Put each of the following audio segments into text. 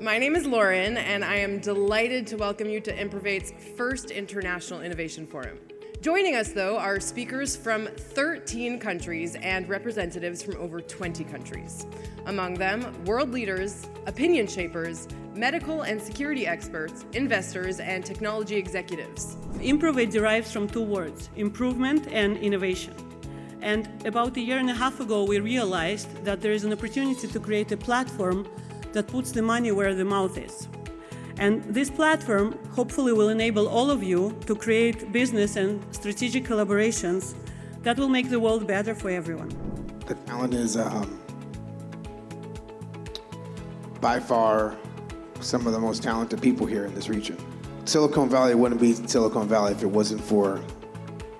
My name is Lauren, and I am delighted to welcome you to IMPROVATE's first International Innovation Forum. Joining us, though, are speakers from 13 countries and representatives from over 20 countries. Among them, world leaders, opinion shapers, medical and security experts, investors, and technology executives. IMPROVATE derives from two words, improvement and innovation. And about a year and a half ago, we realized that there is an opportunity to create a platform that puts the money where the mouth is. And this platform hopefully will enable all of you to create business and strategic collaborations that will make the world better for everyone. The talent is by far some of the most talented people here in this region. Silicon Valley wouldn't be Silicon Valley if it wasn't for,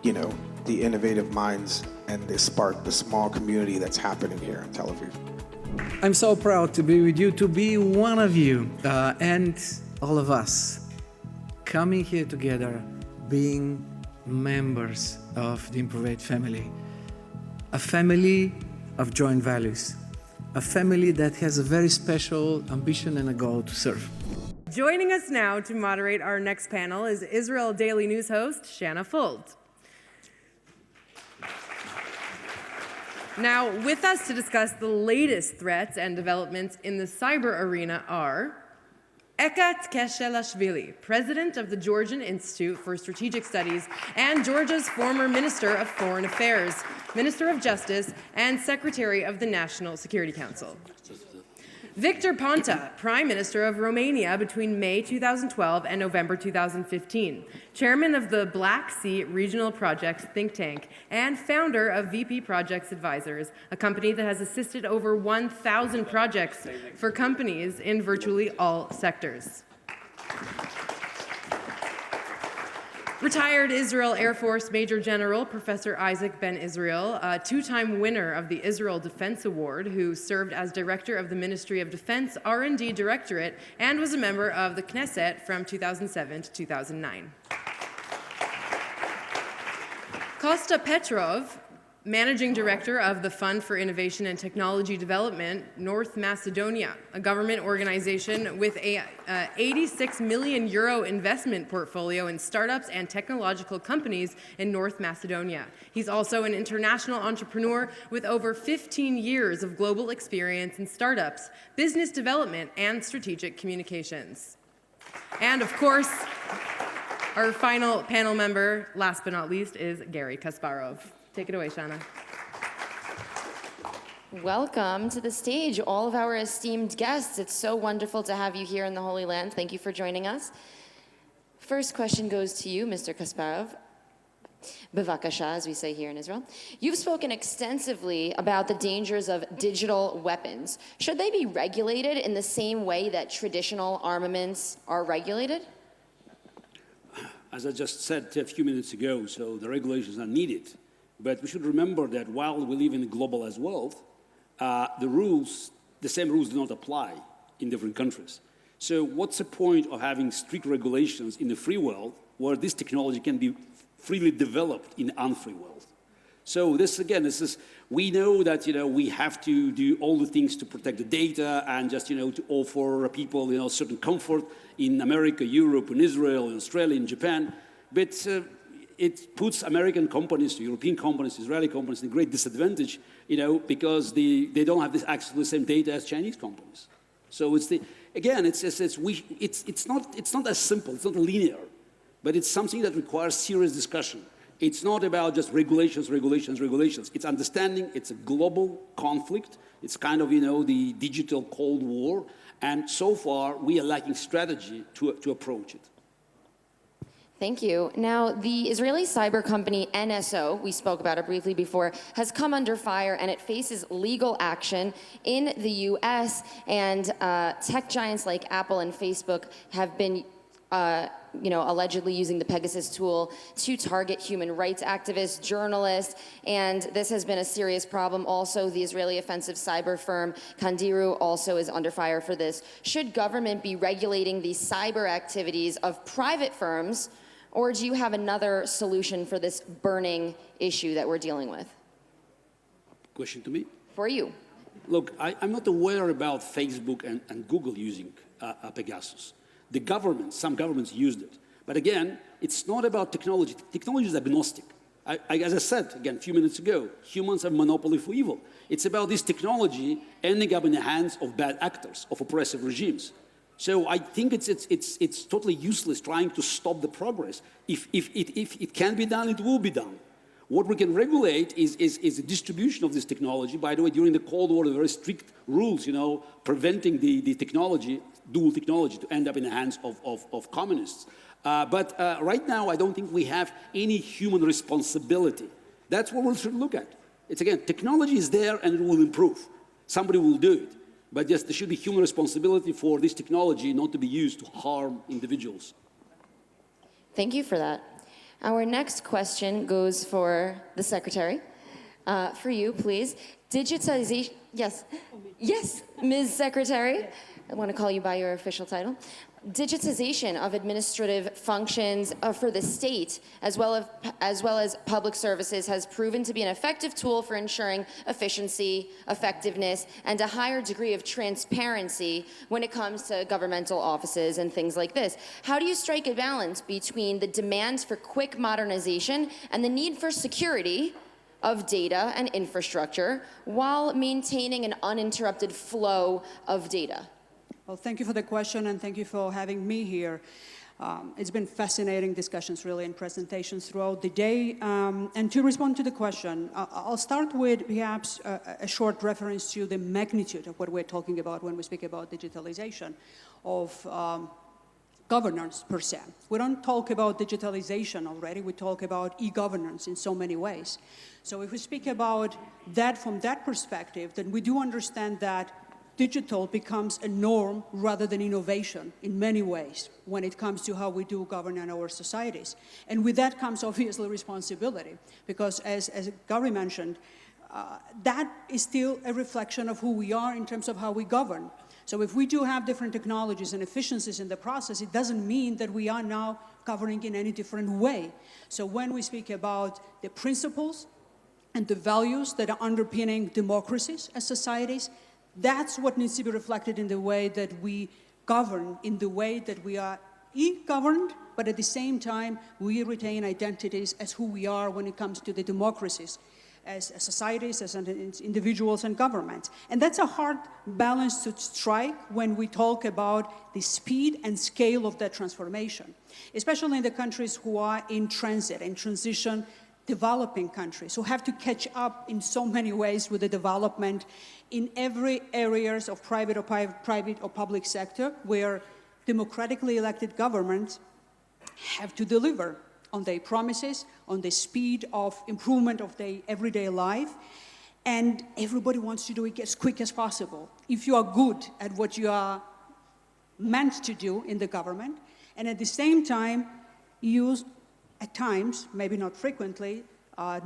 the innovative minds and the spark, the small community that's happening here in Tel Aviv. I'm so proud to be with you, to be one of you, and all of us coming here together, being members of the IMPROVATE family. A family of joint values. A family that has a very special ambition and a goal to serve. Joining us now to moderate our next panel is Israel Daily News host Shanna Fuld. Now, with us to discuss the latest threats and developments in the cyber arena are Ekat Keshelashvili, president of the Georgian Institute for Strategic Studies and Georgia's former Minister of Foreign Affairs, Minister of Justice, and Secretary of the National Security Council. Victor Ponta, Prime Minister of Romania between May 2012 and November 2015, Chairman of the Black Sea Regional Projects think tank, and founder of VP Projects Advisors, a company that has assisted over 1,000 projects for companies in virtually all sectors. Retired Israel Air Force Major General Professor Isaac Ben Israel, a two-time winner of the Israel Defense Award, who served as Director of the Ministry of Defense R&D Directorate and was a member of the Knesset from 2007 to 2009. Kosta Petrov, Managing Director of the Fund for Innovation and Technology Development, North Macedonia, a government organization with a 86 million euro investment portfolio in startups and technological companies in North Macedonia. He's also an international entrepreneur with over 15 years of global experience in startups, business development, and strategic communications. And of course, our final panel member, last but not least, is Gary Kasparov. Take it away, Shanna. Welcome to the stage, all of our esteemed guests. It's so wonderful to have you here in the Holy Land. Thank you for joining us. First question goes to you, Mr. Casparov. Bevakasha, as we say here in Israel. You've spoken extensively about the dangers of digital weapons. Should they be regulated in the same way that traditional armaments are regulated? As I just said a few minutes ago, so the regulations are needed. But we should remember that while we live in a globalized world, the same rules do not apply in different countries. So what's the point of having strict regulations in the free world where this technology can be freely developed in the unfree world? So we know that, we have to do all the things to protect the data and just, to offer people, certain comfort in America, Europe, and Israel, and Australia, and Japan. But it puts American companies, European companies, Israeli companies in a great disadvantage, because they don't have this access to the same data as Chinese companies. So it's not as simple, it's not linear, but it's something that requires serious discussion. It's not about just regulations. It's understanding it's a global conflict. It's kind of, the digital Cold War. And so far, we are lacking strategy to approach it. Thank you. Now, the Israeli cyber company NSO, we spoke about it briefly before, has come under fire and it faces legal action in the US, and tech giants like Apple and Facebook have been allegedly using the Pegasus tool to target human rights activists, journalists, and this has been a serious problem. Also, the Israeli offensive cyber firm Kandiru also is under fire for this. Should government be regulating the cyber activities of private firms, or do you have another solution for this burning issue that we're dealing with? Question to me? For you. Look, I'm not aware about Facebook and Google using Pegasus. The government, some governments used it. But again, it's not about technology. Technology is agnostic. As I said, again, a few minutes ago, humans have monopoly for evil. It's about this technology ending up in the hands of bad actors, of oppressive regimes. So I think it's totally useless trying to stop the progress. If it can be done, it will be done. What we can regulate is the distribution of this technology. By the way, during the Cold War, there were very strict rules, preventing the technology, dual technology, to end up in the hands of communists. But right now, I don't think we have any human responsibility. That's what we should look at. It's again, technology is there and it will improve. Somebody will do it. But yes, there should be human responsibility for this technology not to be used to harm individuals. Thank you for that. Our next question goes for the Secretary. For you, please. Digitization, yes. Yes, Ms. Secretary. I want to call you by your official title. Digitization of administrative functions for the state, as well as public services, has proven to be an effective tool for ensuring efficiency, effectiveness, and a higher degree of transparency when it comes to governmental offices and things like this. How do you strike a balance between the demands for quick modernization and the need for security of data and infrastructure while maintaining an uninterrupted flow of data? Well, thank you for the question, and thank you for having me here. It's been fascinating discussions, really, and presentations throughout the day. And to respond to the question, I'll start with perhaps a short reference to the magnitude of what we're talking about when we speak about digitalization of governance per se. We don't talk about digitalization already, we talk about e-governance in so many ways. So if we speak about that from that perspective, then we do understand that digital becomes a norm rather than innovation in many ways when it comes to how we do govern in our societies. And with that comes obviously responsibility, because as Gary mentioned, that is still a reflection of who we are in terms of how we govern. So if we do have different technologies and efficiencies in the process, it doesn't mean that we are now governing in any different way. So when we speak about the principles and the values that are underpinning democracies as societies, that's what needs to be reflected in the way that we govern, in the way that we are e-governed, but at the same time, we retain identities as who we are when it comes to the democracies, as societies, as individuals and governments. And that's a hard balance to strike when we talk about the speed and scale of that transformation, especially in the countries who are in transit, in transition, developing countries who have to catch up in so many ways with the development in every areas of private or public sector where democratically elected governments have to deliver on their promises, on the speed of improvement of their everyday life, and everybody wants to do it as quick as possible. If you are good at what you are meant to do in the government, and at the same time use at times, maybe not frequently,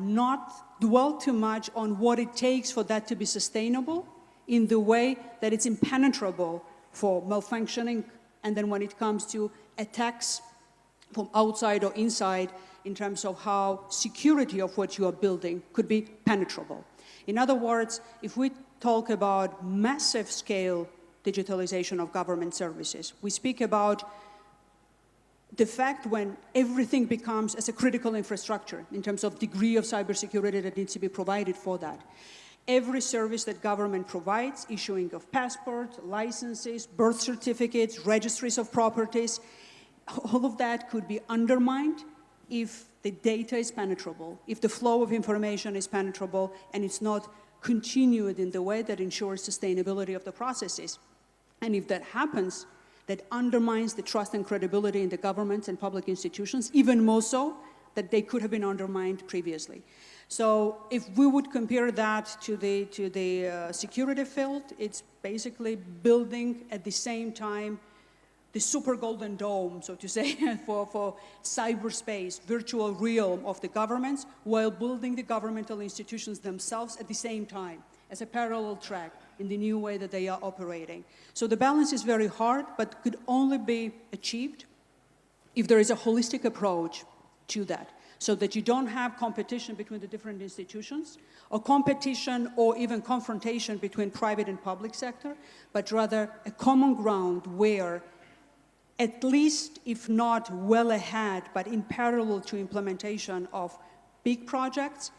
not dwell too much on what it takes for that to be sustainable in the way that it's impenetrable for malfunctioning, and then when it comes to attacks from outside or inside in terms of how security of what you are building could be penetrable. In other words, if we talk about massive scale digitalization of government services, we speak about the fact when everything becomes as a critical infrastructure in terms of degree of cybersecurity that needs to be provided for that. Every service that government provides, issuing of passports, licenses, birth certificates, registries of properties, all of that could be undermined if the data is penetrable, if the flow of information is penetrable, and it's not continued in the way that ensures sustainability of the processes. And if that happens, that undermines the trust and credibility in the governments and public institutions, even more so that they could have been undermined previously. So if we would compare that to the security field, it's basically building at the same time the super golden dome, so to say, for cyberspace, virtual realm of the governments, while building the governmental institutions themselves at the same time as a parallel track in the new way that they are operating. So the balance is very hard, but could only be achieved if there is a holistic approach to that. so that you don't have competition between the different institutions, or competition or even confrontation between private and public sector, but rather a common ground where, at least if not well ahead, but in parallel to implementation of big projects,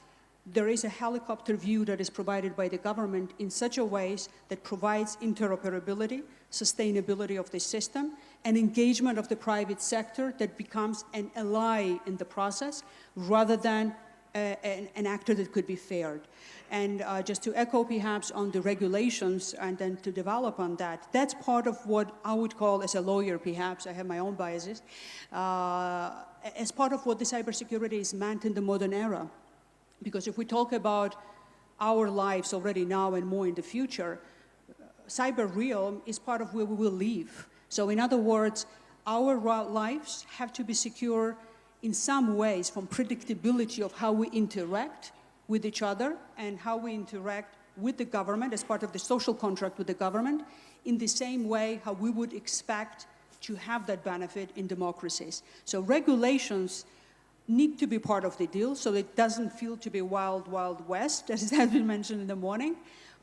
there is a helicopter view that is provided by the government in such a ways that provides interoperability, sustainability of the system, and engagement of the private sector that becomes an ally in the process rather than an actor that could be feared. And just to echo perhaps on the regulations and then to develop on that, that's part of what I would call, as a lawyer perhaps, I have my own biases, as part of what the cybersecurity is meant in the modern era. Because if we talk about our lives already now and more in the future, cyber realm is part of where we will live. So in other words, our lives have to be secure in some ways from predictability of how we interact with each other and how we interact with the government as part of the social contract with the government, in the same way how we would expect to have that benefit in democracies. So regulations need to be part of the deal so it doesn't feel to be wild, wild west, as has been mentioned in the morning,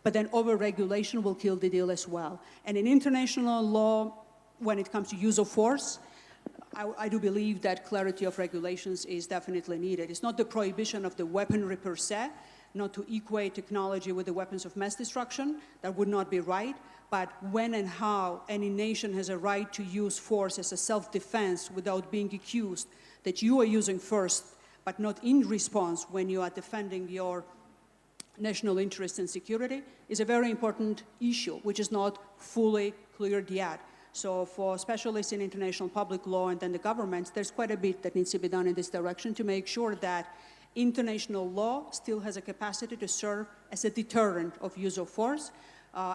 but then over-regulation will kill the deal as well. And in international law, when it comes to use of force, I do believe that clarity of regulations is definitely needed. It's not the prohibition of the weaponry per se, not to equate technology with the weapons of mass destruction, that would not be right, but when and how any nation has a right to use force as a self-defense without being accused that you are using first, but not in response when you are defending your national interest and security, is a very important issue, which is not fully cleared yet. So for specialists in international public law and then the governments, there's quite a bit that needs to be done in this direction to make sure that international law still has a capacity to serve as a deterrent of use of force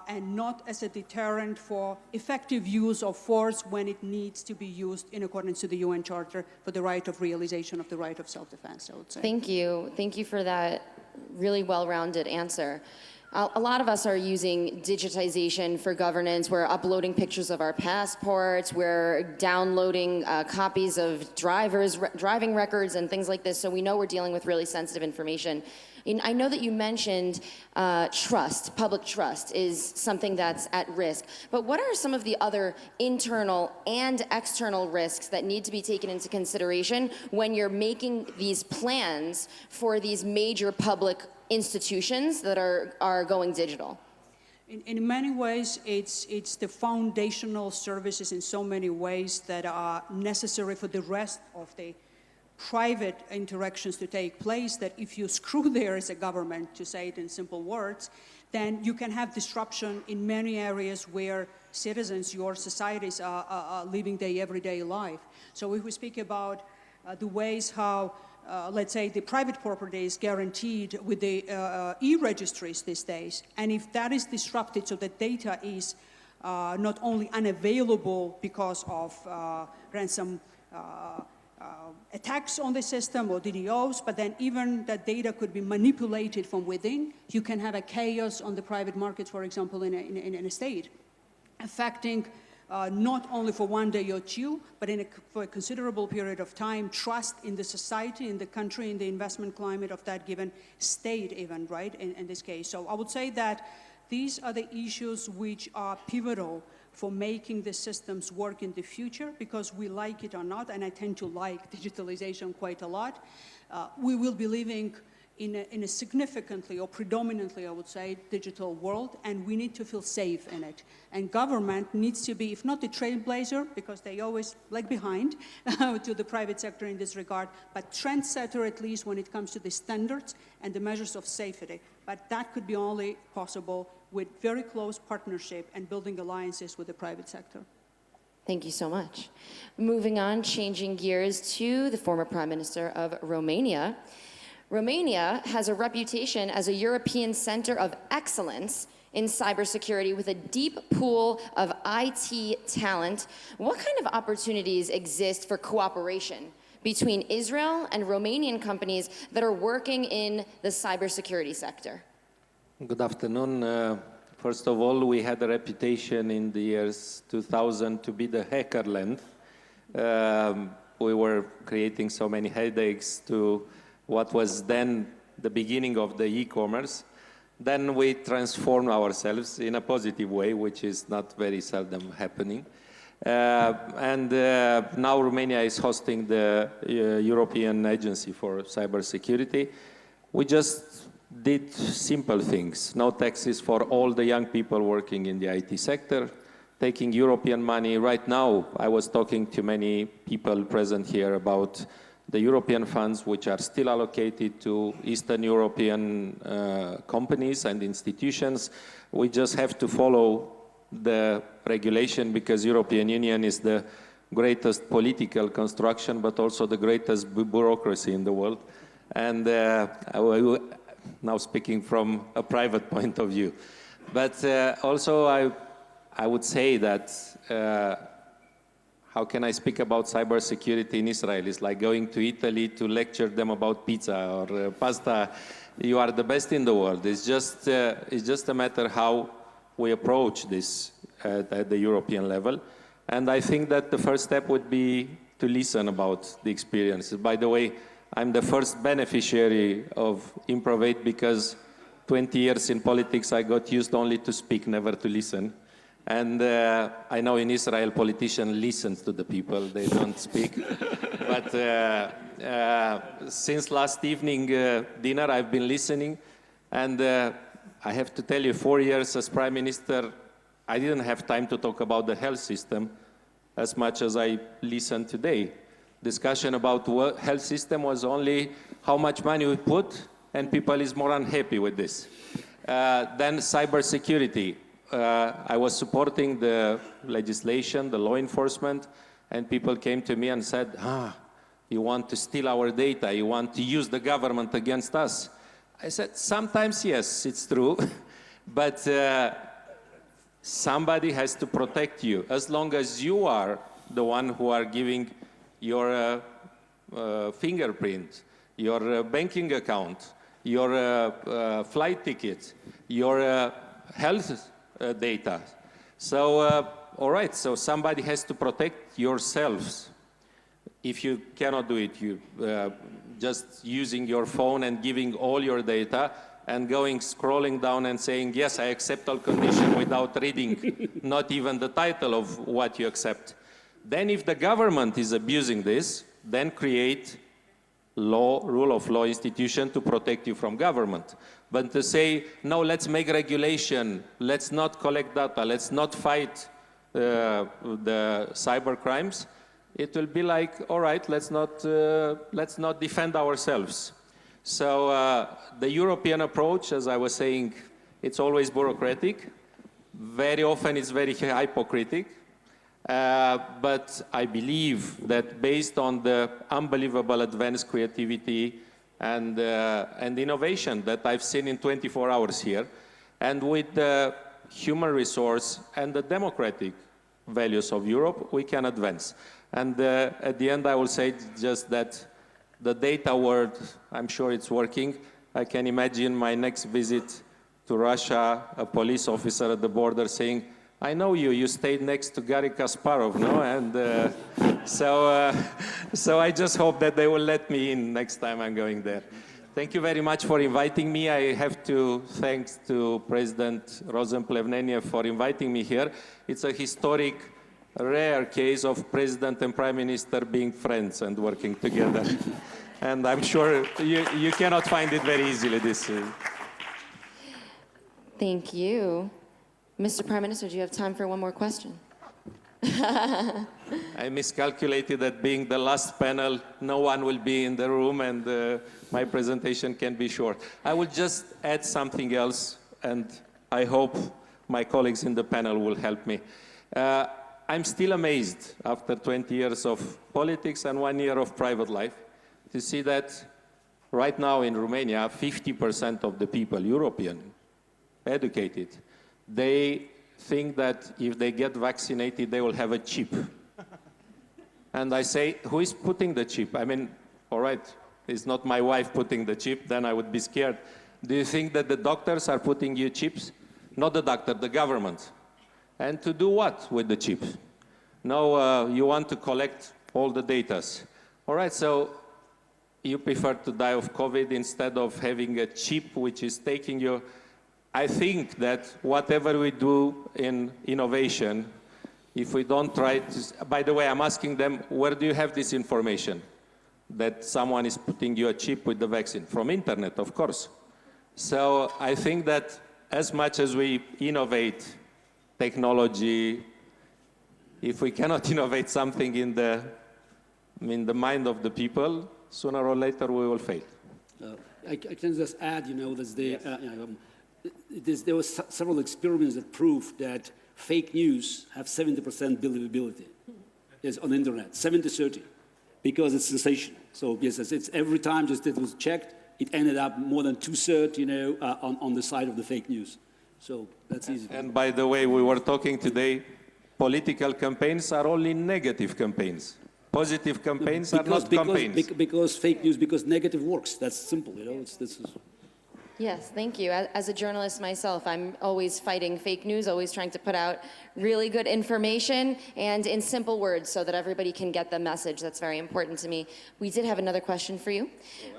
and not as a deterrent for effective use of force when it needs to be used in accordance to the UN Charter for the right of realization of the right of self-defense, I would say. Thank you. Thank you for that really well-rounded answer. A lot of us are using digitization for governance. We're uploading pictures of our passports. We're downloading copies of driving records and things like this. So we know we're dealing with really sensitive information. And I know that you mentioned trust, public trust is something that's at risk. But what are some of the other internal and external risks that need to be taken into consideration when you're making these plans for these major public institutions that are going digital? In many ways, it's the foundational services in so many ways that are necessary for the rest of the private interactions to take place, that if you screw there as a government, to say it in simple words, then you can have disruption in many areas where citizens, your societies are living their everyday life. So if we speak about the ways how let's say the private property is guaranteed with the e-registries these days, and if that is disrupted so that data is not only unavailable because of ransom attacks on the system or DDoS, but then even that data could be manipulated from within, you can have a chaos on the private markets, for example, in a state, affecting not only for one day or two, but for a considerable period of time, trust in the society, in the country, in the investment climate of that given state even, right, in this case. So I would say that these are the issues which are pivotal for making the systems work in the future, because we like it or not, and I tend to like digitalization quite a lot, we will be living in a significantly or predominantly, I would say, digital world, and we need to feel safe in it. And government needs to be, if not the trailblazer, because they always lag behind to the private sector in this regard, but trendsetter at least when it comes to the standards and the measures of safety. But that could be only possible with very close partnership and building alliances with the private sector. Thank you so much. Moving on, changing gears to the former Prime Minister of Romania. Romania has a reputation as a European center of excellence in cybersecurity with a deep pool of IT talent. What kind of opportunities exist for cooperation between Israel and Romanian companies that are working in the cybersecurity sector? Good afternoon. First of all, we had a reputation in the years 2000 to be the hacker land. we were creating so many headaches to what was then the beginning of the e-commerce. Then we transformed ourselves in a positive way, which is not very seldom happening. Now Romania is hosting the European Agency for Cybersecurity. We just did simple things. No taxes for all the young people working in the IT sector, taking European money. Right now, I was talking to many people present here about the European funds which are still allocated to Eastern European companies and institutions. We just have to follow the regulation because European Union is the greatest political construction, but also the greatest bureaucracy in the world. And now speaking from a private point of view. But also I would say that how can I speak about cybersecurity in Israel? It's like going to Italy to lecture them about pizza or pasta. You are the best in the world. It's just a matter how we approach this at the European level. And I think that the first step would be to listen about the experiences. By the way, I'm the first beneficiary of IMPROVATE because 20 years in politics I got used only to speak, never to listen. And I know in Israel politicians listen to the people, they don't speak. But since last evening dinner I've been listening, and I have to tell you, 4 years as Prime Minister, I didn't have time to talk about the health system as much as I listened today. Discussion about what health system was only how much money we put, and people is more unhappy with this. Then cybersecurity. I was supporting the legislation, the law enforcement, and people came to me and said, you want to steal our data, you want to use the government against us. I said, sometimes yes, it's true, but somebody has to protect you. As long as you are the one who are giving your fingerprint, your banking account, your flight ticket, your health data. So, all right, so somebody has to protect yourselves. If you cannot do it, you just using your phone and giving all your data and scrolling down and saying, yes, I accept all conditions without reading, not even the title of what you accept. Then if the government is abusing this, then create rule of law institution to protect you from government. But to say, no, let's make regulation, let's not collect data, let's not fight the cyber crimes, it will be like, all right, let's not defend ourselves. So the European approach, as I was saying, it's always bureaucratic. Very often it's very hypocritical. But I believe that based on the unbelievable advanced creativity and innovation that I've seen in 24 hours here, and with the human resource and the democratic values of Europe, we can advance. And at the end, I will say just that the data world, I'm sure it's working. I can imagine my next visit to Russia, a police officer at the border saying, I know you stayed next to Garry Kasparov, no? And so I just hope that they will let me in next time I'm going there. Thank you very much for inviting me. I have to thank to President Rosenplevneniev for inviting me here. It's a historic, rare case of President and Prime Minister being friends and working together. And I'm sure you cannot find it very easily, this. Thank you. Mr. Prime Minister, do you have time for one more question? I miscalculated that being the last panel, no one will be in the room and my presentation can be short. I will just add something else, and I hope my colleagues in the panel will help me. I'm still amazed after 20 years of politics and 1 year of private life to see that right now in Romania, 50% of the people, European, educated, they think that if they get vaccinated, they will have a chip. And I say, who is putting the chip? I mean, all right, it's not my wife putting the chip, then I would be scared. Do you think that the doctors are putting you chips? Not the doctor, the government. And to do what with the chips? No, you want to collect all the data. All right, so you prefer to die of COVID instead of having a chip which is taking you. I think that whatever we do in innovation, if we don't try to, by the way, I'm asking them, where do you have this information? That someone is putting you a chip with the vaccine? From internet, of course. So I think that as much as we innovate technology, if we cannot innovate something in the mind of the people, sooner or later we will fail. I can just add, there were several experiments that proved that fake news have 70% believability. Yes, on the internet, 70-30, because it's sensational. So yes, it's every time just it was checked, it ended up more than 2/3, on the side of the fake news. So that's easy. And by the way, we were talking today, political campaigns are only negative campaigns. Positive campaigns are not campaigns. Because fake news, because negative works. That's simple, Yes, thank you. As a journalist myself, I'm always fighting fake news, always trying to put out really good information and in simple words so that everybody can get the message. That's very important to me. We did have another question for you,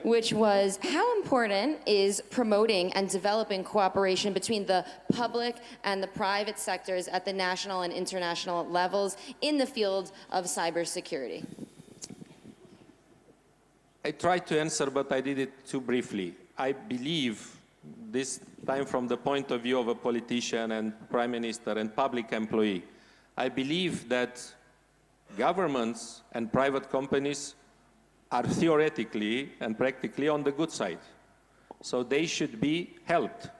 which was, how important is promoting and developing cooperation between the public and the private sectors at the national and international levels in the field of cybersecurity? I tried to answer, but I did it too briefly. I believe, this time from the point of view of a politician and prime minister and public employee, I believe that governments and private companies are theoretically and practically on the good side. So they should be helped.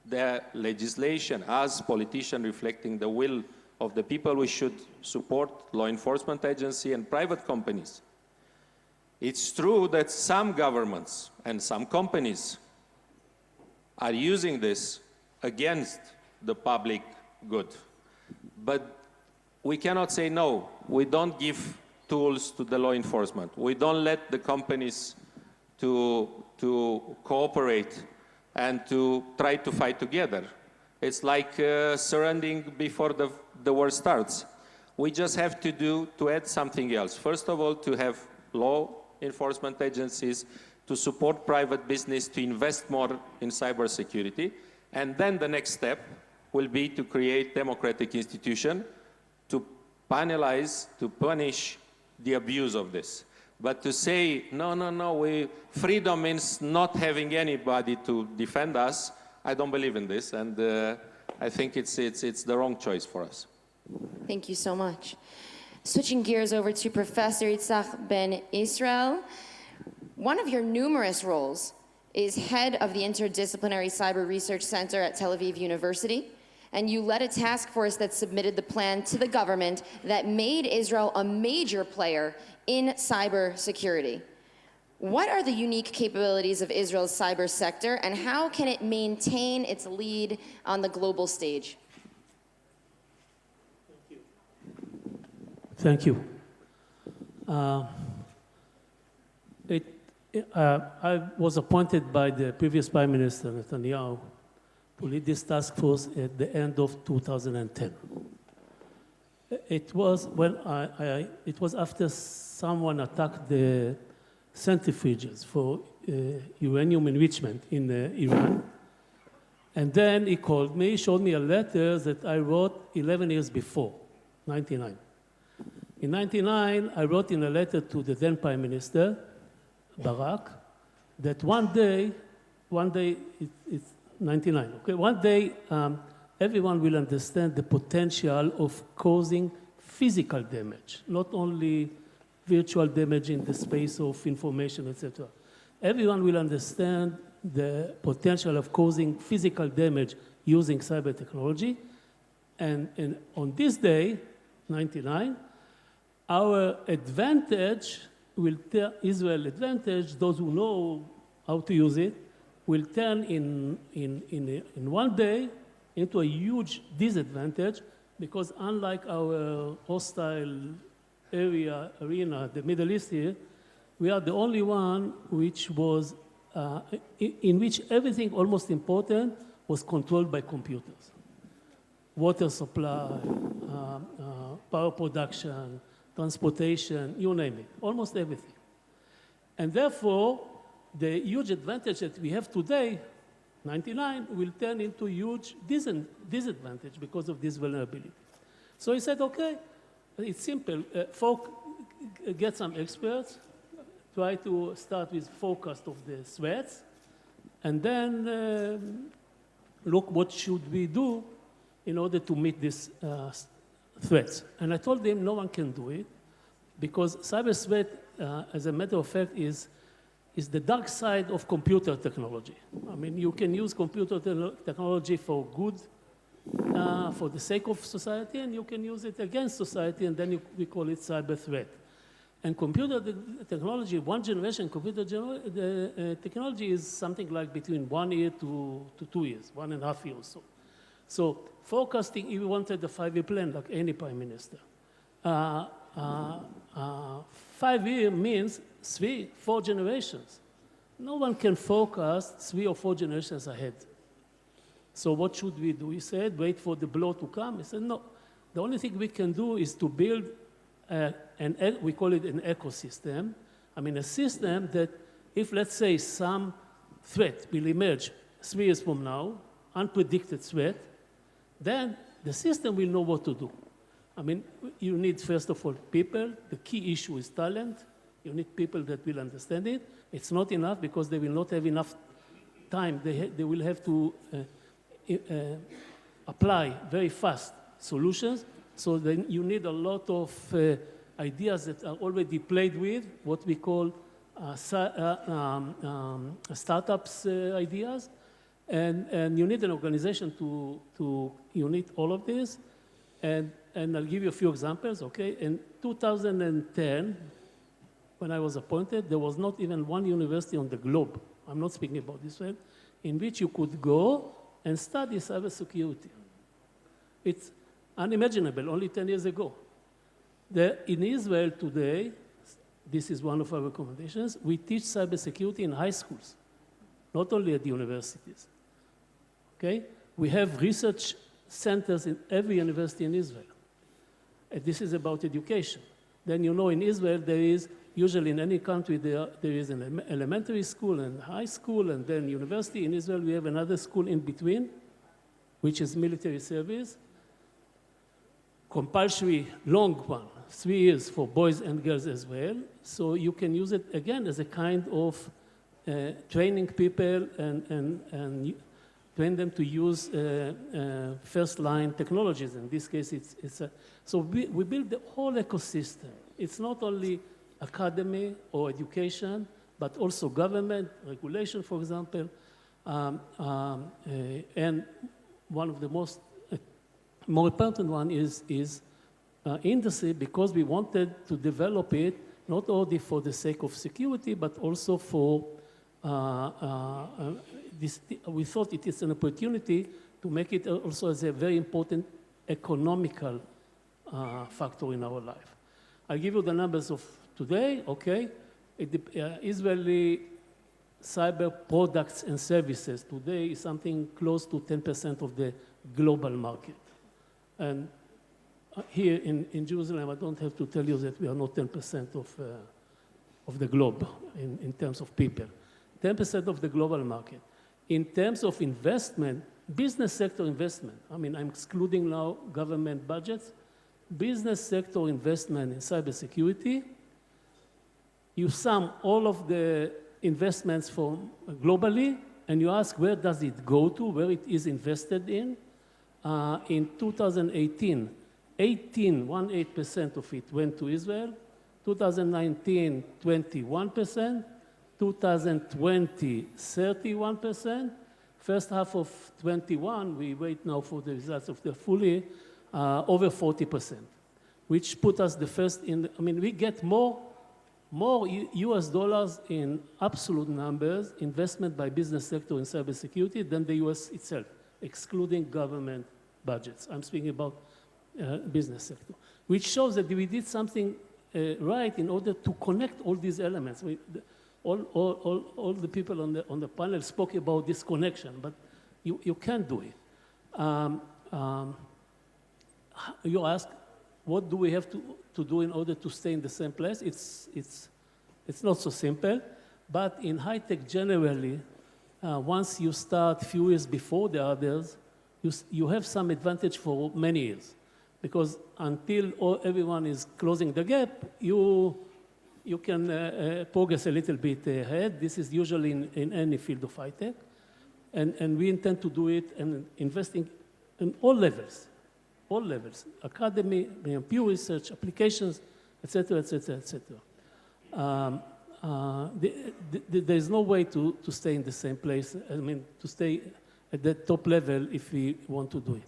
The legislation, as politicians reflecting the will of the people, we should support law enforcement agency and private companies. It's true that some governments and some companies are using this against the public good. But we cannot say no. We don't give tools to the law enforcement. We don't let the companies to cooperate and to try to fight together. It's like surrendering before the war starts. We just have to add something else. First of all, to have law enforcement agencies, to support private business, to invest more in cybersecurity. And then the next step will be to create democratic institutions to penalize, to punish the abuse of this. But to say, no, freedom means not having anybody to defend us, I don't believe in this. And I think it's the wrong choice for us. Thank you so much. Switching gears over to Professor Itzhak Ben Israel. One of your numerous roles is head of the Interdisciplinary Cyber Research Center at Tel Aviv University, and you led a task force that submitted the plan to the government that made Israel a major player in cybersecurity. What are the unique capabilities of Israel's cyber sector, and how can it maintain its lead on the global stage? Thank you. I was appointed by the previous Prime Minister, Netanyahu, to lead this task force at the end of 2010. It was after someone attacked the centrifuges for uranium enrichment in Iran. And then he called me, showed me a letter that I wrote 11 years before, 1999. In 1999, I wrote in a letter to the then Prime Minister, Barak, that one day, it's 99, okay? One day, everyone will understand the potential of causing physical damage, not only virtual damage in the space of information, etc. Everyone will understand the potential of causing physical damage using cyber technology. And on this day, 99, our advantage will turn, Israel advantage, those who know how to use it, will turn in one day into a huge disadvantage, because unlike our hostile arena, the Middle East here, we are the only one which was, in which everything almost important was controlled by computers. Water supply, power production, transportation, you name it, almost everything. And therefore, the huge advantage that we have today, 99, will turn into huge disadvantage because of this vulnerability. So he said, okay, it's simple. Get some experts, try to start with forecast of the threats, and then look what should we do in order to meet these threats. And I told them no one can do it because cyber threat, as a matter of fact, is the dark side of computer technology. I mean, you can use computer technology for good, for the sake of society, and you can use it against society, and then we call it cyber threat. And computer technology, one generation computer technology is something like between 1 year to 2 years, 1.5 years or so. So forecasting, if you wanted a 5-year plan, like any prime minister, 5 years means 3-4 generations. No one can forecast 3 or 4 generations ahead. So what should we do? He said, wait for the blow to come. He said, no. The only thing we can do is to build we call it an ecosystem. I mean, a system that if, let's say, some threat will emerge 3 years from now, unpredicted threat, then the system will know what to do. I mean, you need, first of all, people. The key issue is talent. You need people that will understand it. It's not enough because they will not have enough time. They will have to apply very fast solutions. So then you need a lot of ideas that are already played with, what we call startups ideas. And you need an organization to unite all of this. And I'll give you a few examples, okay? In 2010, when I was appointed, there was not even one university on the globe, I'm not speaking about this one, in which you could go and study cybersecurity. It's unimaginable, only 10 years ago. In Israel today, this is one of our recommendations, we teach cybersecurity in high schools, not only at the universities, okay? We have research centers in every university in Israel. And this is about education. Then you know in Israel there is, usually in any country there is an elementary school and high school and then university. In Israel we have another school in between, which is military service. Compulsory long one, 3 years for boys and girls as well. So you can use it again as a kind of training people and train them to use first-line technologies. In this case, so we build the whole ecosystem. It's not only academy or education, but also government, regulation, for example. And one of the more important one is industry, because we wanted to develop it not only for the sake of security, but also for we thought it is an opportunity to make it also as a very important economical factor in our life. I'll give you the numbers of today, okay? Israeli cyber products and services today is something close to 10% of the global market. And here in Jerusalem, I don't have to tell you that we are not 10% of the globe in terms of people. 10% of the global market. In terms of investment, business sector investment, I mean, I'm excluding now government budgets, business sector investment in cybersecurity, you sum all of the investments from globally, and you ask where does it go to, where it is invested in. In 2018, 18% of it went to Israel. 2019, 21%. 2020, 31%. First half of 21, we wait now for the results of the full year, over 40%, which put us the first in, I mean, we get more US dollars in absolute numbers, investment by business sector in cybersecurity than the US itself, excluding government budgets. I'm speaking about business sector, which shows that we did something right in order to connect all these elements. All the people on the panel spoke about this connection, but you can't do it. You ask, what do we have to do in order to stay in the same place? It's not so simple, but in high-tech generally, once you start a few years before the others, you have some advantage for many years. Because until everyone is closing the gap, you can progress a little bit ahead. This is usually in any field of high-tech. And we intend to do it and investing in all levels, academy, pure research, applications, et cetera, et cetera, et cetera. There's no way to stay in the same place, I mean, to stay at the top level if we want to do it.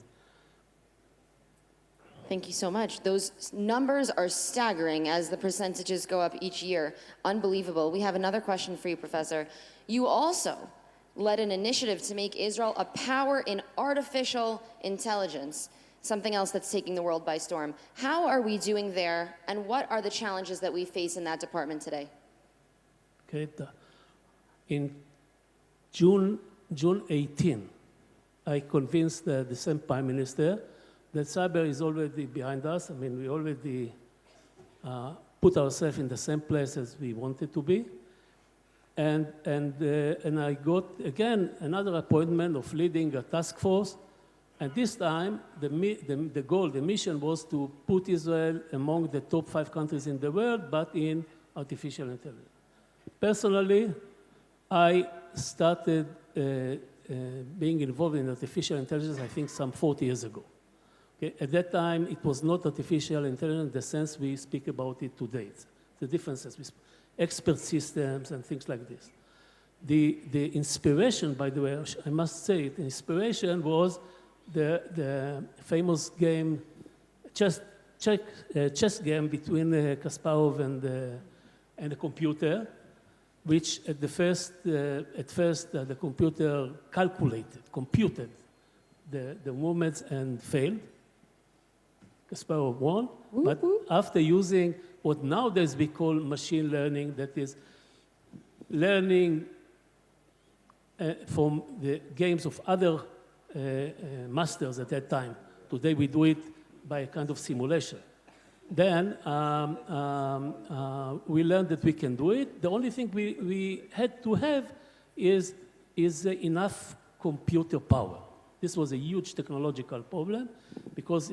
Thank you so much. Those numbers are staggering as the percentages go up each year. Unbelievable. We have another question for you, Professor. You also led an initiative to make Israel a power in artificial intelligence, something else that's taking the world by storm. How are we doing there, and what are the challenges that we face in that department today? Okay. In June 18, I convinced the same Prime Minister that cyber is already behind us. I mean, we already put ourselves in the same place as we wanted to be. And I got, again, another appointment of leading a task force. And this time, the goal, the mission was to put Israel among the top 5 countries in the world, but in artificial intelligence. Personally, I started being involved in artificial intelligence, I think, some 40 years ago. Okay? At that time, it was not artificial intelligence in the sense we speak about it today. It's the differences with expert systems and things like this. The inspiration, by the way, I must say it, the inspiration was the famous game, chess game between Kasparov and the computer, which at first the computer computed the movements and failed. Casparov won, but after using what nowadays we call machine learning, that is learning from the games of other masters at that time. Today we do it by a kind of simulation. Then we learned that we can do it. The only thing we had to have is enough computer power. This was a huge technological problem because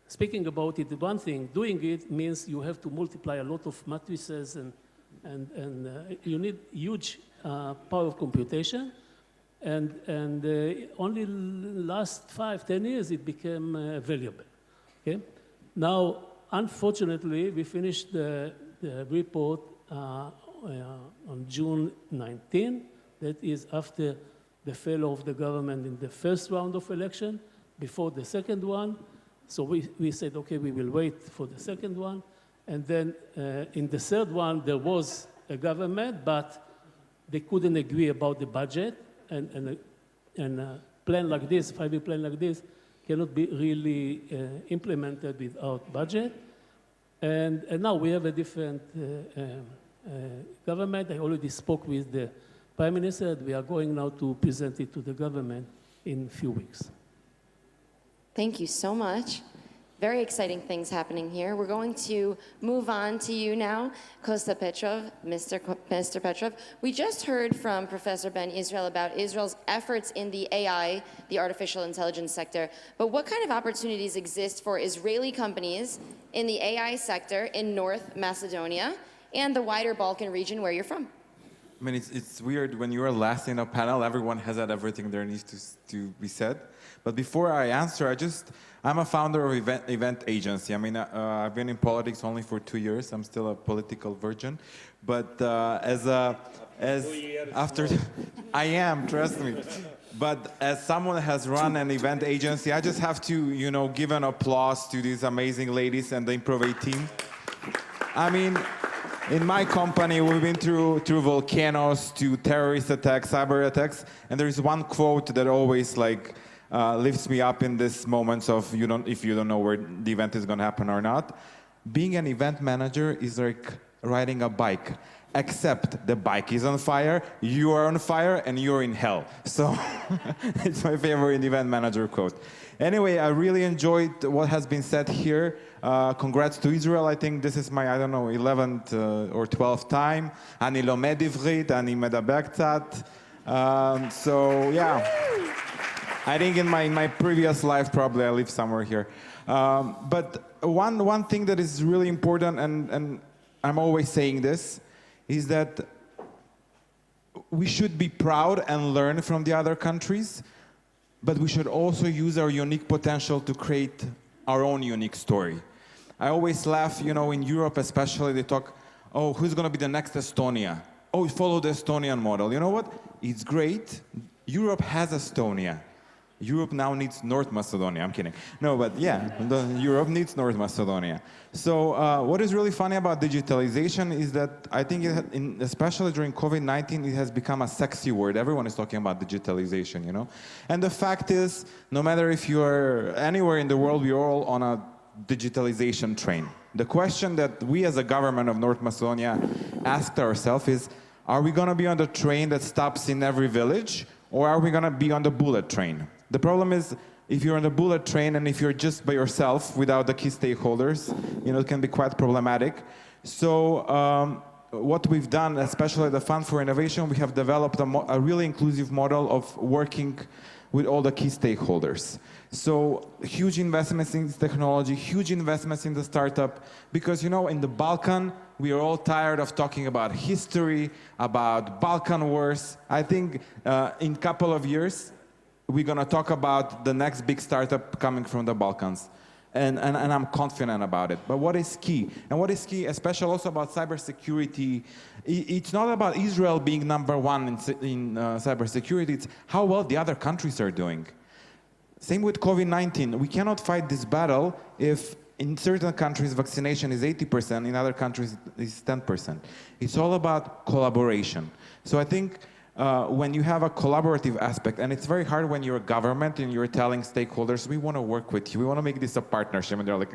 speaking about it, one thing, doing it means you have to multiply a lot of matrices and you need huge power of computation. And only last 5-10 years it became available. Okay? Now, unfortunately, we finished the report on June 19. That is after the failure of the government in the first round of election, before the second one. So we said, okay, we will wait for the second one. And then in the third one, there was a government, but they couldn't agree about the budget. And a plan like this, 5-year plan like this, cannot be really implemented without budget. And now we have a different government. I already spoke with the Prime Minister. We are going now to present it to the government in a few weeks. Thank you so much. Very exciting things happening here. We're going to move on to you now, Kosta Petrov, Mr. Petrov. We just heard from Professor Ben Israel about Israel's efforts in the AI, the artificial intelligence sector. But what kind of opportunities exist for Israeli companies in the AI sector in North Macedonia and the wider Balkan region where you're from? I mean, it's weird when you are last in a panel, everyone has had everything there needs to be said. But before I answer, I'm a founder of event agency. I mean, I've been in politics only for 2 years. I'm still a political virgin. But I am, trust me. But as someone that has run an event agency, I just have to, give an applause to these amazing ladies and the IMPROVATE team. I mean, in my company, we've been through volcanoes, to terrorist attacks, cyber attacks, and there is one quote that always lifts me up in this moments of if you don't know where the event is going to happen or not. Being an event manager is like riding a bike. Except the bike is on fire, you are on fire, and you're in hell. So it's my favorite event manager quote. Anyway, I really enjoyed what has been said here. Congrats to Israel. I think this is my, 11th or 12th time. אני לומד עברית, אני מדבר קצת. So yeah, I think in my previous life, probably I live somewhere here. But one thing that is really important, and I'm always saying this, is that we should be proud and learn from the other countries, but we should also use our unique potential to create our own unique story. I always laugh, in Europe especially, they talk, oh, who's going to be the next Estonia? Oh, follow the Estonian model. You know what? It's great. Europe has Estonia. Europe now needs North Macedonia. I'm kidding. No, but yeah, Europe needs North Macedonia. So what is really funny about digitalization is that I think, especially during COVID-19, it has become a sexy word. Everyone is talking about digitalization, And the fact is, no matter if you're anywhere in the world, we're all on a digitalization train. The question that we as a government of North Macedonia asked ourselves is, are we going to be on the train that stops in every village, or are we going to be on the bullet train? The problem is, if you're on the bullet train and if you're just by yourself without the key stakeholders, it can be quite problematic. So what we've done, especially the Fund for Innovation, we have developed a really inclusive model of working with all the key stakeholders. So huge investments in this technology, huge investments in the startup, because in the Balkan, we are all tired of talking about history, about Balkan wars. I think in a couple of years, we're going to talk about the next big startup coming from the Balkans. And I'm confident about it. But what is key? And what is key, especially also about cybersecurity, it's not about Israel being number one in cybersecurity, it's how well the other countries are doing. Same with COVID-19. We cannot fight this battle if in certain countries vaccination is 80%, in other countries it's 10%. It's all about collaboration. So I think when you have a collaborative aspect, and it's very hard when you're a government and you're telling stakeholders, we want to work with you, we want to make this a partnership, and they're like,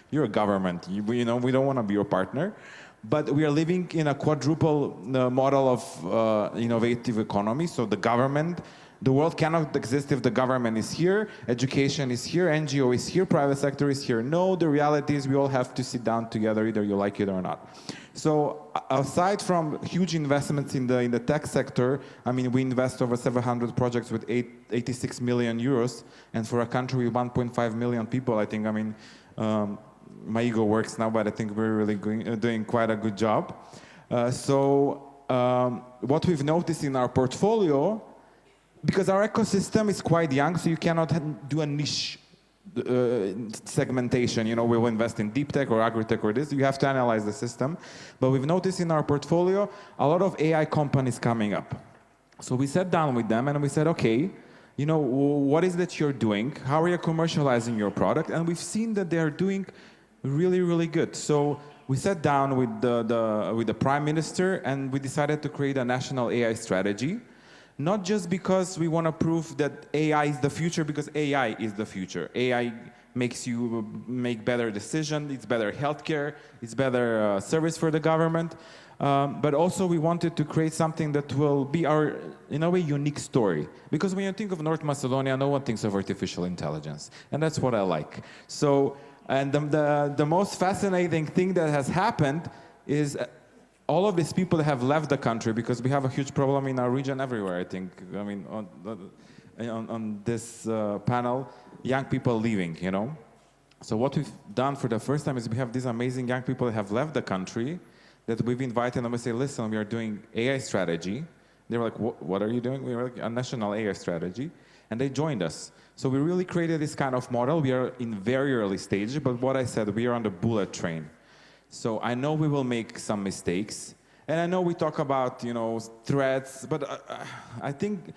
you're a government, we don't want to be your partner. But we are living in a quadruple model of innovative economy, so the government, the world cannot exist if the government is here, education is here, NGO is here, private sector is here. No, the reality is we all have to sit down together, either you like it or not. So aside from huge investments in the tech sector, we invest over 700 projects with 86 million euros, and for a country with 1.5 million people, I think, my ego works now, but I think we're really doing quite a good job. What we've noticed in our portfolio, because our ecosystem is quite young, so you cannot do a niche segmentation, we will invest in deep tech or agri-tech or this, you have to analyze the system. But we've noticed in our portfolio a lot of AI companies coming up. So we sat down with them and we said, okay, what is that you're doing? How are you commercializing your product? And we've seen that they're doing really, really good. So we sat down with the Prime Minister and we decided to create a national AI strategy. Not just because we want to prove that AI is the future, because AI is the future. AI makes you make better decisions, it's better healthcare, it's better service for the government. But also we wanted to create something that will be our, in a way, unique story. Because when you think of North Macedonia, no one thinks of artificial intelligence. And that's what I like. So, and the most fascinating thing that has happened is all of these people have left the country because we have a huge problem in our region everywhere, I think. On this panel, young people leaving, So what we've done for the first time is we have these amazing young people that have left the country that we've invited them and we say, listen, we are doing AI strategy. They were like, what are you doing? We were like, a national AI strategy. And they joined us. So we really created this kind of model. We are in very early stages, but what I said, we are on the bullet train. So I know we will make some mistakes, and I know we talk about threats, but I think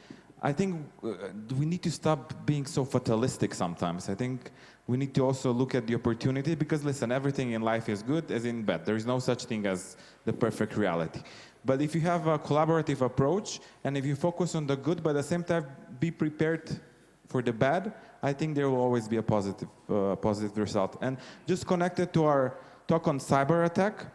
we need to stop being so fatalistic sometimes. I think we need to also look at the opportunity, because listen, everything in life is good as in bad. There is no such thing as the perfect reality. But if you have a collaborative approach, and if you focus on the good, but at the same time be prepared for the bad, I think there will always be a positive result. And just connected to our talk on cyber attack,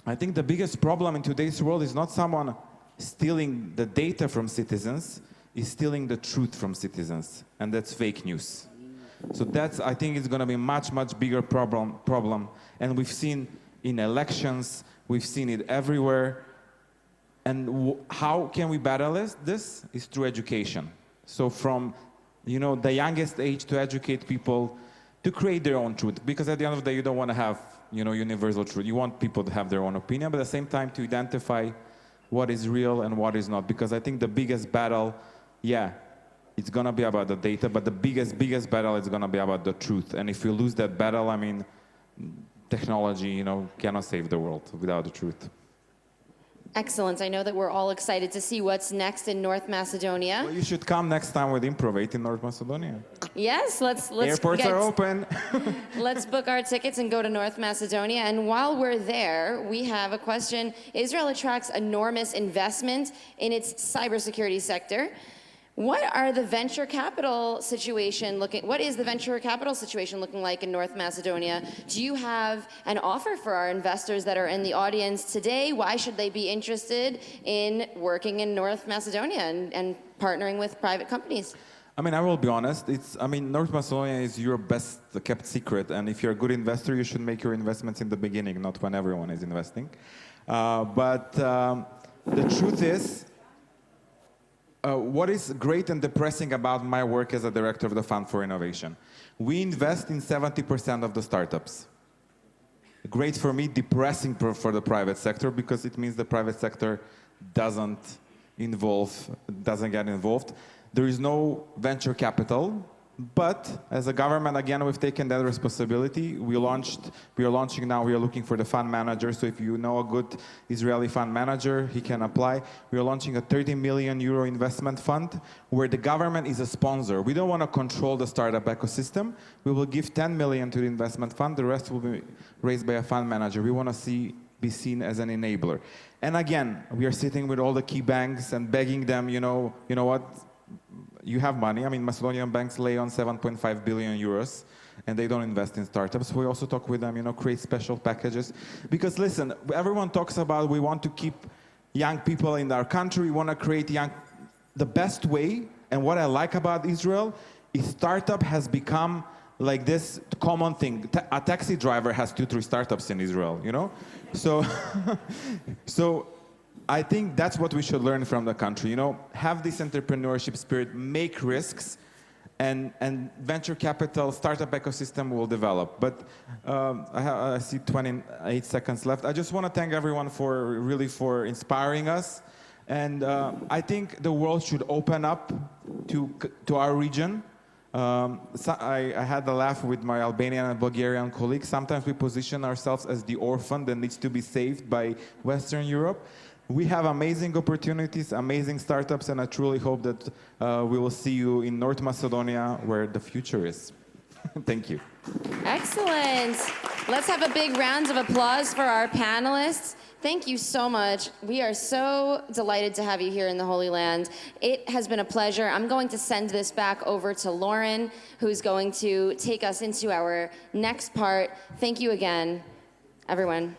I think the biggest problem in today's world is not someone stealing the data from citizens, is stealing the truth from citizens, and that's fake news. So that's, I think it's going to be a much, much bigger problem. And we've seen in elections, we've seen it everywhere. And how can we battle this? Is through education. So from, the youngest age to educate people to create their own truth. Because at the end of the day, you don't want to have, universal truth. You want people to have their own opinion, but at the same time to identify what is real and what is not. Because I think the biggest battle, it's going to be about the data, but the biggest battle is going to be about the truth. And if you lose that battle, technology, cannot save the world without the truth. Excellent. I know that we're all excited to see what's next in North Macedonia. Well, you should come next time with IMPROVATE in North Macedonia. Yes, let's Airports are open. Let's book our tickets and go to North Macedonia. And while we're there, we have a question. Israel attracts enormous investment in its cybersecurity sector. What is the venture capital situation looking like in North Macedonia? Do you have an offer for our investors that are in the audience today? Why should they be interested in working in North Macedonia and partnering with private companies? I will be honest. North Macedonia is your best kept secret. And if you're a good investor, you should make your investments in the beginning, not when everyone is investing. But the truth is, what is great and depressing about my work as a director of the Fund for Innovation? We invest in 70% of the startups. Great for me, depressing for the private sector, because it means the private sector doesn't get involved. There is no venture capital, but as a government, again, we've taken that responsibility. We are launching now, we are looking for the fund manager. So if you know a good Israeli fund manager, he can apply. We are launching a 30 million euro investment fund where the government is a sponsor. We don't want to control the startup ecosystem. We will give 10 million to the investment fund. The rest will be raised by a fund manager. We want to be seen as an enabler. And again, we are sitting with all the key banks and begging them, you know what? You have money. Macedonian banks lay on 7.5 billion euros, and they don't invest in startups. We also talk with them, create special packages. Because listen, everyone talks about we want to keep young people in our country. We want to create the best way. And what I like about Israel is startup has become like this common thing. A taxi driver has 2-3 startups in Israel, So I think that's what we should learn from the country. Have this entrepreneurship spirit, make risks, and venture capital, startup ecosystem will develop. But I see 28 seconds left. I just want to thank everyone for inspiring us. And I think the world should open up to our region. I had a laugh with my Albanian and Bulgarian colleagues. Sometimes we position ourselves as the orphan that needs to be saved by Western Europe. We have amazing opportunities, amazing startups, and I truly hope that we will see you in North Macedonia, where the future is. Thank you. Excellent. Let's have a big round of applause for our panelists. Thank you so much. We are so delighted to have you here in the Holy Land. It has been a pleasure. I'm going to send this back over to Lauren, who's going to take us into our next part. Thank you again, everyone.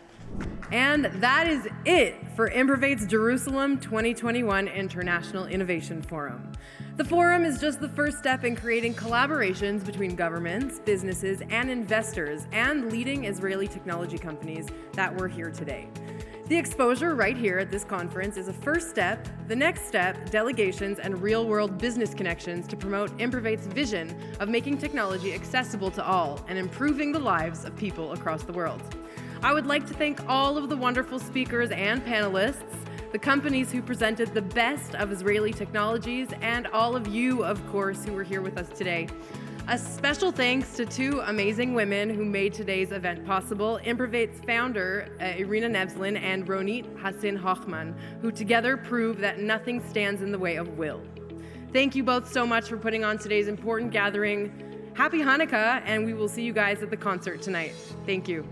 And that is it for IMPROVATE's Jerusalem 2021 International Innovation Forum. The forum is just the first step in creating collaborations between governments, businesses, and investors, and leading Israeli technology companies that were here today. The exposure right here at this conference is a first step. The next step, delegations and real-world business connections to promote IMPROVATE's vision of making technology accessible to all and improving the lives of people across the world. I would like to thank all of the wonderful speakers and panelists, the companies who presented the best of Israeli technologies, and all of you, of course, who were here with us today. A special thanks to 2 amazing women who made today's event possible, IMPROVATE's founder, Irina Nevzlin, and Ronit Hassin-Hochman, who together prove that nothing stands in the way of will. Thank you both so much for putting on today's important gathering. Happy Hanukkah, and we will see you guys at the concert tonight. Thank you.